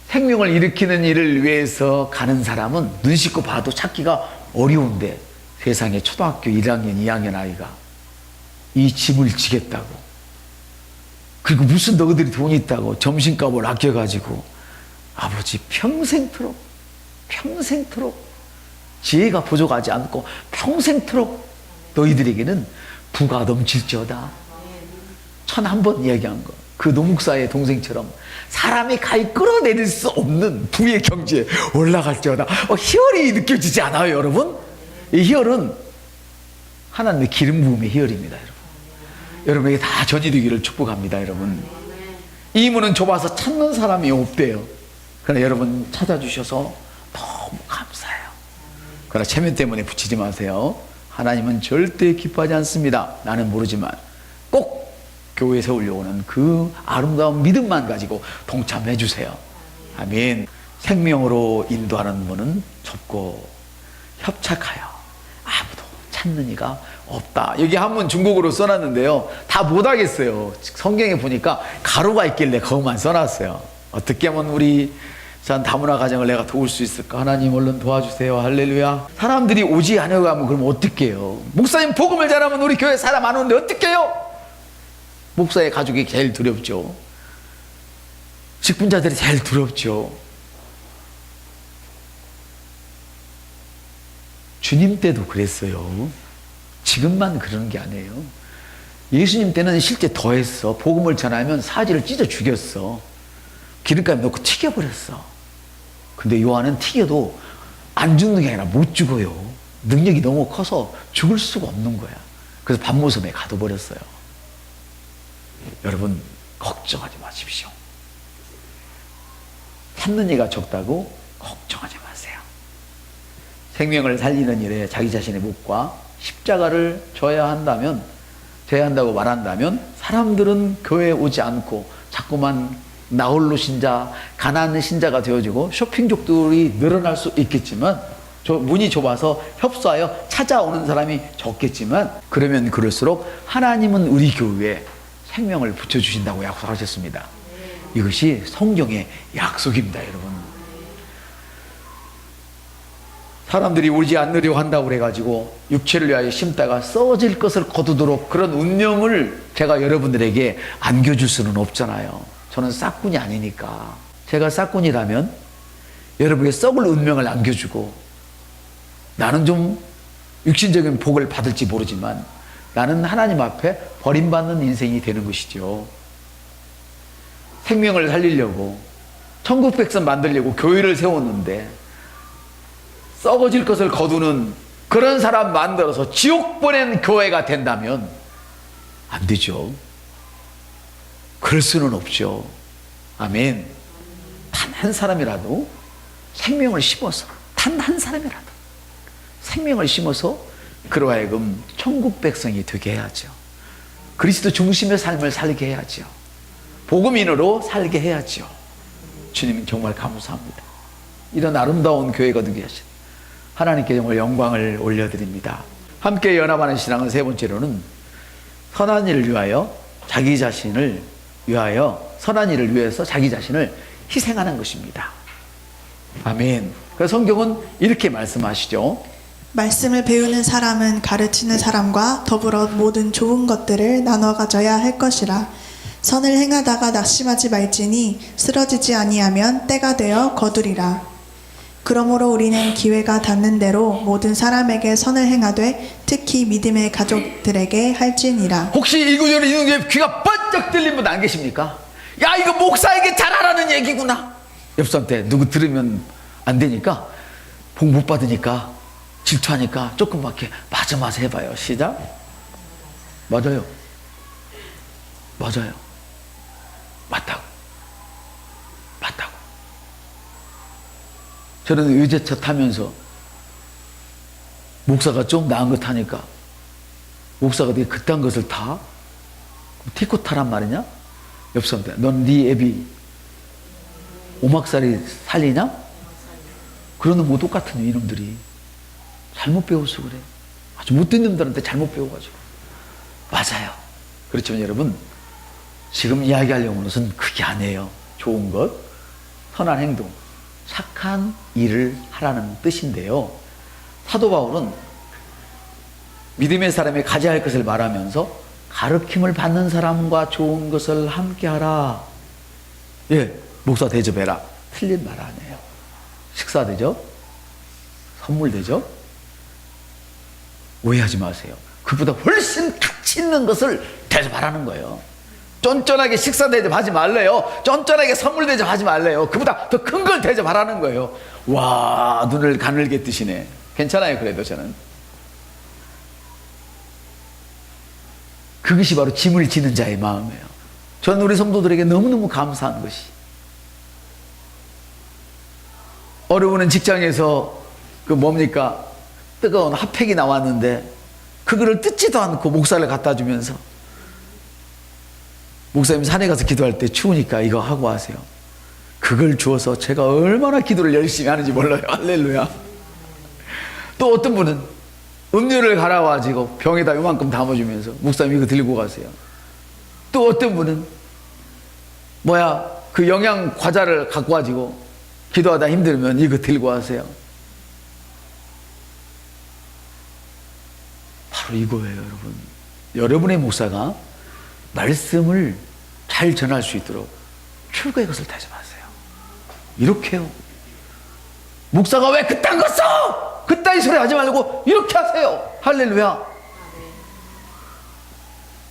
생명을 일으키는 일을 위해서 가는 사람은 눈 씻고 봐도 찾기가 어려운데 세상에 초등학교 1학년 2학년 아이가 이 짐을 지겠다고 그리고 무슨 너희들이 돈이 있다고 점심값을 아껴가지고 아버지 평생토록 지혜가 부족하지 않고 평생토록 너희들에게는 부가 넘칠지어다. 1,001번 이야기한 거. 그 노목사의 동생처럼 사람이 가히 끌어내릴 수 없는 부의 경지에 올라갈지어다. 희열이 느껴지지 않아요 여러분? 이 희열은 하나님의 기름 부음의 희열입니다 여러분. 여러분에게 다 전이되기를 축복합니다 여러분. 이 문은 좁아서 찾는 사람이 없대요. 그러나 여러분 찾아주셔서 너무 감사해요. 그러나 체면 때문에 붙이지 마세요. 하나님은 절대 기뻐하지 않습니다. 나는 모르지만 꼭 교회 세우려고 하는 그 아름다운 믿음만 가지고 동참해 주세요. 아멘. 생명으로 인도하는 문은 좁고 협착하여 아무도 찾는 이가 없다. 여기 한문 중국어로 써놨는데요 다 못하겠어요. 성경에 보니까 가로가 있길래 그것만 써놨어요. 어떻게 하면 우리 전 다문화 가정을 내가 도울 수 있을까? 하나님 얼른 도와주세요. 할렐루야. 사람들이 오지 않아가면 그럼 어떡해요? 목사님 복음을 잘하면 우리 교회 사람 안 오는데 어떡해요? 목사의 가족이 제일 두렵죠. 직분자들이 제일 두렵죠. 주님 때도 그랬어요. 지금만 그러는 게 아니에요. 예수님 때는 실제 더했어. 복음을 전하면 사지를 찢어 죽였어. 기름감에 넣고 튀겨버렸어. 근데 요한은 튀겨도 안 죽는 게 아니라 못 죽어요. 능력이 너무 커서 죽을 수가 없는 거야. 그래서 밤모섬에 가둬버렸어요. 여러분, 걱정하지 마십시오. 찾는 이가 적다고 걱정하지 마세요. 생명을 살리는 일에 자기 자신의 몫과 십자가를 져야 한다고 말한다면 사람들은 교회에 오지 않고 자꾸만 나홀로 신자, 가난한 신자가 되어지고 쇼핑족들이 늘어날 수 있겠지만, 문이 좁아서 협소하여 찾아오는 사람이 적겠지만, 그러면 그럴수록 하나님은 우리 교회에 생명을 붙여주신다고 약속하셨습니다. 이것이 성경의 약속입니다, 여러분. 사람들이 오지 않으려 한다고 그래가지고 육체를 위하여 심다가 썩어질 것을 거두도록 그런 운명을 제가 여러분들에게 안겨줄 수는 없잖아요. 저는 싹군이 아니니까. 제가 싹군이라면 여러분에게 썩을 운명을 안겨주고, 나는 좀 육신적인 복을 받을지 모르지만 나는 하나님 앞에 버림받는 인생이 되는 것이죠. 생명을 살리려고 천국 백성 만들려고 교회를 세웠는데 썩어질 것을 거두는 그런 사람 만들어서 지옥 보낸 교회가 된다면 안 되죠. 그럴 수는 없죠. 아멘. 단 한 사람이라도 생명을 심어서, 단 한 사람이라도 생명을 심어서 그로 하여금 천국 백성이 되게 해야죠. 그리스도 중심의 삶을 살게 해야죠. 복음인으로 살게 해야죠. 주님 정말 감사합니다. 이런 아름다운 교회가 되게 하신 하나님께 정말 영광을 올려드립니다. 함께 연합하는 신앙은 세 번째로는 선한 일을 위하여 자기 자신을 위하여, 선한 일을 위해서 자기 자신을 희생하는 것입니다. 아멘. 그래서 성경은 이렇게 말씀하시죠. 말씀을 배우는 사람은 가르치는 사람과 더불어 모든 좋은 것들을 나눠 가져야 할 것이라. 선을 행하다가 낙심하지 말지니 쓰러지지 아니하면 때가 되어 거두리라. 그러므로 우리는 기회가 닿는 대로 모든 사람에게 선을 행하되 특히 믿음의 가족들에게 할지니라. 혹시 이 구절을 읽는 게 귀가 번쩍 들린 분 안 계십니까? 야, 이거 목사에게 잘하라는 얘기구나. 옆 사람한테 누구 들으면 안 되니까, 복 못 받으니까, 질투하니까 조금밖에 맞아 해봐요. 시작. 맞아요. 맞아요. 맞다고. 맞다고. 저는 의제차 타면서 목사가 좀 나은 거 타니까, 목사가 되게 그딴 것을 타? 티코 타란 말이냐? 옆 사람한테 넌 네 애비 오막살이 살리냐? 그런 놈 뭐 똑같은 이놈들이 잘못 배워서 그래. 아주 못된 놈들한테 잘못 배워가지고. 맞아요. 그렇지만 여러분, 지금 이야기하려는 것은 그게 아니에요. 좋은 것, 선한 행동, 착한 일을 하라는 뜻인데요. 사도 바울은 믿음의 사람이 가져야 할 것을 말하면서 가르침을 받는 사람과 좋은 것을 함께 하라. 예, 목사 대접해라. 틀린 말 아니에요. 식사 대접, 선물 대접, 오해하지 마세요. 그보다 훨씬 가치 있는 것을 대접하라는 거예요. 쫀쫀하게 식사 대접하지 말래요. 쫀쫀하게 선물 대접하지 말래요. 그보다 더 큰 걸 대접하라는 거예요. 와, 눈을 가늘게 뜨시네. 괜찮아요. 그래도 저는 그것이 바로 짐을 지는 자의 마음이에요. 저는 우리 성도들에게 너무너무 감사한 것이, 어려우는 직장에서 그 뭡니까? 뜨거운 핫팩이 나왔는데 그거를 뜯지도 않고 목사를 갖다 주면서, 목사님 산에 가서 기도할 때 추우니까 이거 하고 하세요. 그걸 주어서 제가 얼마나 기도를 열심히 하는지 몰라요. 할렐루야. 또 어떤 분은 음료를 갈아가지고 병에다 요만큼 담아주면서 목사님 이거 들고 가세요. 또 어떤 분은 그 영양 과자를 갖고 가지고 기도하다 힘들면 이거 들고 가세요. 바로 이거예요, 여러분. 여러분의 목사가 말씀을 잘 전할 수 있도록 최고의 것을 대접하세요. 이렇게요. 목사가 왜 그딴 거 써? 그따위 소리 하지 말고 이렇게 하세요. 할렐루야.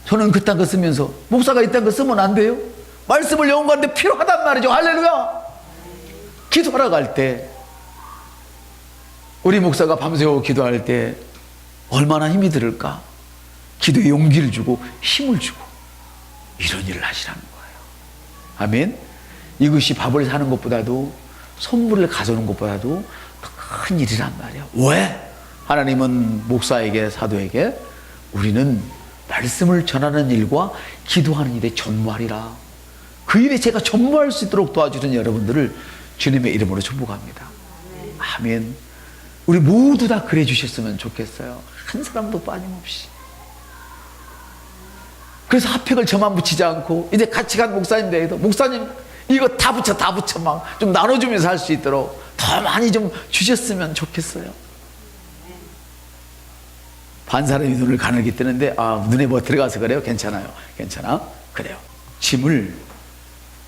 저는 그딴 거 쓰면서 목사가 이딴 거 쓰면 안 돼요? 말씀을 연구하는데 필요하단 말이죠. 할렐루야. 기도하러 갈 때 우리 목사가 밤새워 기도할 때 얼마나 힘이 들을까? 기도에 용기를 주고 힘을 주고 이런 일을 하시라는 거예요. 아멘. 이것이 밥을 사는 것보다도 선물을 가져오는 것보다도 더 큰 일이란 말이에요. 왜? 하나님은 목사에게, 사도에게 우리는 말씀을 전하는 일과 기도하는 일에 전무하리라. 그 일에 제가 전무할 수 있도록 도와주는 여러분들을 주님의 이름으로 축복합니다. 아멘. 우리 모두 다 그래 주셨으면 좋겠어요. 한 사람도 빠짐없이. 그래서 핫팩을 저만 붙이지 않고 이제 같이 간 목사님들에게도 목사님 이거 다 붙여 막 좀 나눠주면서 할 수 있도록 더 많이 좀 주셨으면 좋겠어요. 반 사람이 눈을 가늘게 뜨는데 눈에 뭐 들어가서 그래요? 괜찮아요. 괜찮아? 그래요. 짐을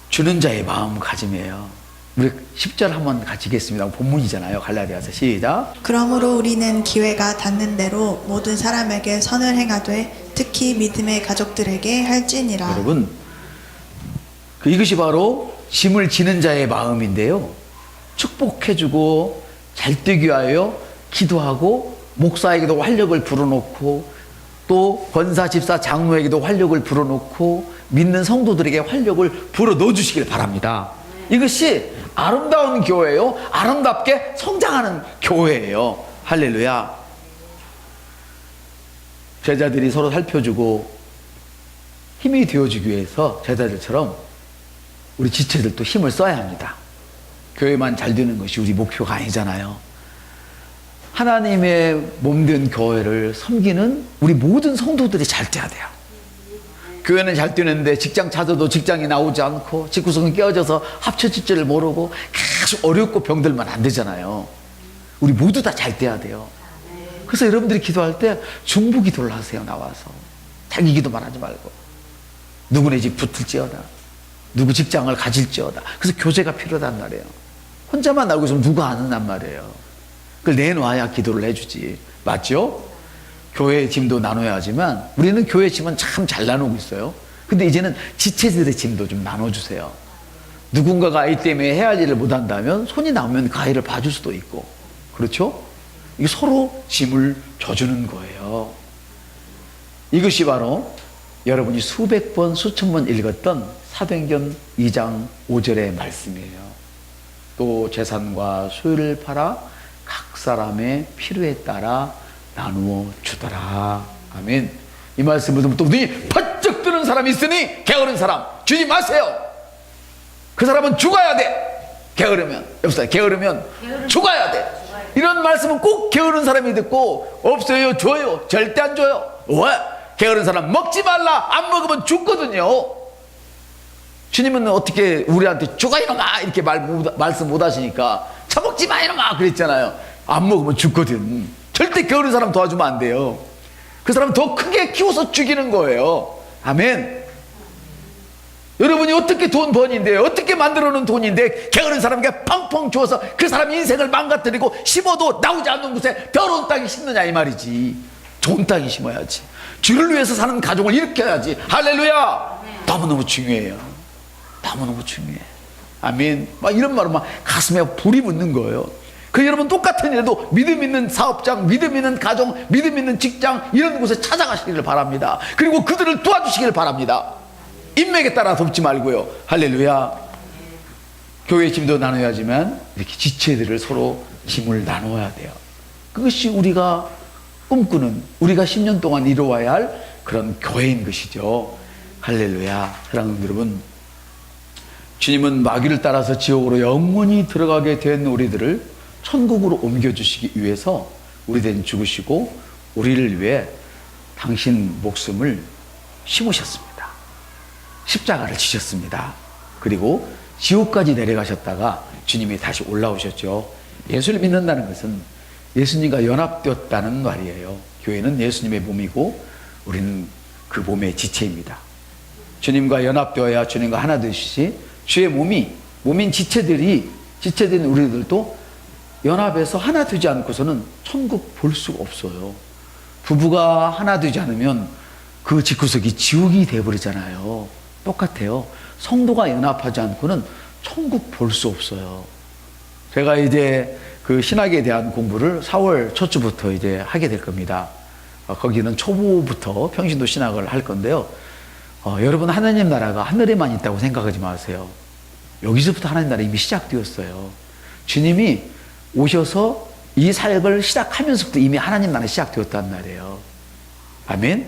주는 자의 마음가짐이에요. 우리 10절 한번 같이 읽겠습니다. 본문이잖아요. 갈라디아서 시작. 그러므로 우리는 기회가 닿는 대로 모든 사람에게 선을 행하되 특히 믿음의 가족들에게 할지니라. 여러분, 이것이 바로 짐을 지는 자의 마음인데요. 축복해주고 잘 되기 위하여 기도하고 목사에게도 활력을 불어넣고 또 권사, 집사, 장로에게도 활력을 불어넣고 믿는 성도들에게 활력을 불어넣어 주시길 바랍니다. 이것이 아름다운 교회예요. 아름답게 성장하는 교회예요. 할렐루야. 제자들이 서로 살펴주고 힘이 되어주기 위해서 제자들처럼 우리 지체들도 힘을 써야 합니다. 교회만 잘 되는 것이 우리 목표가 아니잖아요. 하나님의 몸된 교회를 섬기는 우리 모든 성도들이 잘 돼야 돼요. 교회는 잘 되는데 직장 찾아도 직장이 나오지 않고 집구석은 깨어져서 합쳐질 줄을 모르고 계속 어렵고 병들면 안 되잖아요. 우리 모두 다 잘 돼야 돼요. 그래서 여러분들이 기도할 때 중보 기도를 하세요. 나와서 자기 기도만 하지 말고 누구네 집 붙을지어다, 누구 직장을 가질지어다. 그래서 교제가 필요하단 말이에요. 혼자만 알고 있으면 누가 아는단 말이에요. 그걸 내놓아야 기도를 해주지. 맞죠? 교회의 짐도 나눠야 하지만 우리는 교회 짐은 참 잘 나누고 있어요. 근데 이제는 지체들의 짐도 좀 나눠주세요. 누군가가 아이 때문에 해야 할 일을 못한다면 손이 나오면 그 아이를 봐줄 수도 있고, 그렇죠? 이게 서로 짐을 져주는 거예요. 이것이 바로 여러분이 수백 번, 수천 번 읽었던 사도행전 2장 5절의 말씀이에요. 또 재산과 소유를 팔아 각 사람의 필요에 따라 나누어 주더라. 아멘. 이 말씀을 듣고 또 눈이 번쩍 뜨는 사람이 있으니 게으른 사람 주지 마세요. 그 사람은 죽어야 돼. 게으르면 없어요. 게으르면 죽어야 돼. 이런 말씀은 꼭 게으른 사람이 듣고 없어요, 줘요. 절대 안 줘요. 왜? 게으른 사람 먹지 말라. 안 먹으면 죽거든요. 주님은 어떻게 우리한테 죽어 이놈아 이렇게 말씀 못 하시니까 처먹지 마 이놈아 그랬잖아요. 안 먹으면 죽거든. 절대 게으른 사람 도와주면 안 돼요. 그 사람 더 크게 키워서 죽이는 거예요. 아멘. 여러분이 어떻게 돈 번인데 어떻게 만들어 놓은 돈인데 게으른 사람에게 펑펑 주어서 그 사람 인생을 망가뜨리고 심어도 나오지 않는 곳에 더러운 땅에 심느냐 이 말이지. 좋은 땅에 심어야지. 주를 위해서 사는 가족을 일으켜야지. 할렐루야. 너무너무 중요해요. 너무너무 중요해. 아멘. 막 이런 말은 막 가슴에 불이 붙는 거예요. 그 여러분 똑같은 일에도 믿음 있는 사업장, 믿음 있는 가정, 믿음 있는 직장 이런 곳에 찾아가시기를 바랍니다. 그리고 그들을 도와주시기를 바랍니다. 인맥에 따라 돕지 말고요. 할렐루야. 교회 짐도 나눠야지만 이렇게 지체들을 서로 짐을 나눠야 돼요. 그것이 우리가 꿈꾸는, 우리가 10년 동안 이루어야 할 그런 교회인 것이죠. 할렐루야. 사랑하는 여러분, 주님은 마귀를 따라서 지옥으로 영원히 들어가게 된 우리들을 천국으로 옮겨주시기 위해서 우리들은 죽으시고 우리를 위해 당신 목숨을 심으셨습니다. 십자가를 지셨습니다. 그리고 지옥까지 내려가셨다가 주님이 다시 올라오셨죠. 예수를 믿는다는 것은 예수님과 연합되었다는 말이에요. 교회는 예수님의 몸이고 우리는 그 몸의 지체입니다. 주님과 연합되어야 주님과 하나 되시지, 주의 몸인 지체들인 우리들도 연합해서 하나 되지 않고서는 천국 볼 수가 없어요. 부부가 하나 되지 않으면 그 집구석이 지옥이 되어버리잖아요. 똑같아요. 성도가 연합하지 않고는 천국 볼 수 없어요. 제가 이제 그 신학에 대한 공부를 4월 초쯤부터 이제 하게 될 겁니다. 거기는 초보부터 평신도 신학을 할 건데요. 여러분, 하나님 나라가 하늘에만 있다고 생각하지 마세요. 여기서부터 하나님 나라 이미 시작되었어요. 주님이 오셔서 이 사역을 시작하면서부터 이미 하나님 나라 시작되었단 말이에요. 아멘.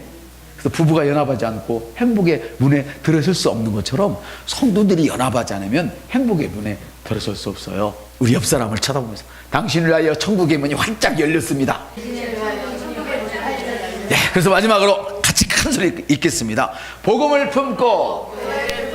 그래서 부부가 연합하지 않고 행복의 문에 들어설 수 없는 것처럼 성도들이 연합하지 않으면 행복의 문에 들어설 수 없어요. 우리 옆 사람을 쳐다보면서 당신을 위하여 천국의 문이 활짝 열렸습니다. 네, 그래서 마지막으로 같이 큰 소리 읽겠습니다. 복음을 품고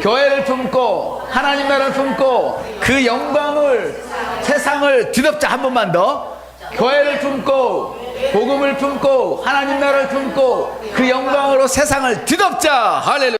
교회를 품고 하나님 나라를 품고 그 영광을 세상을 뒤덮자. 한 번만 더. 교회를 품고 복음을 품고 하나님 나라를 품고 그 영광으로 세상을 뒤덮자. 할렐루야.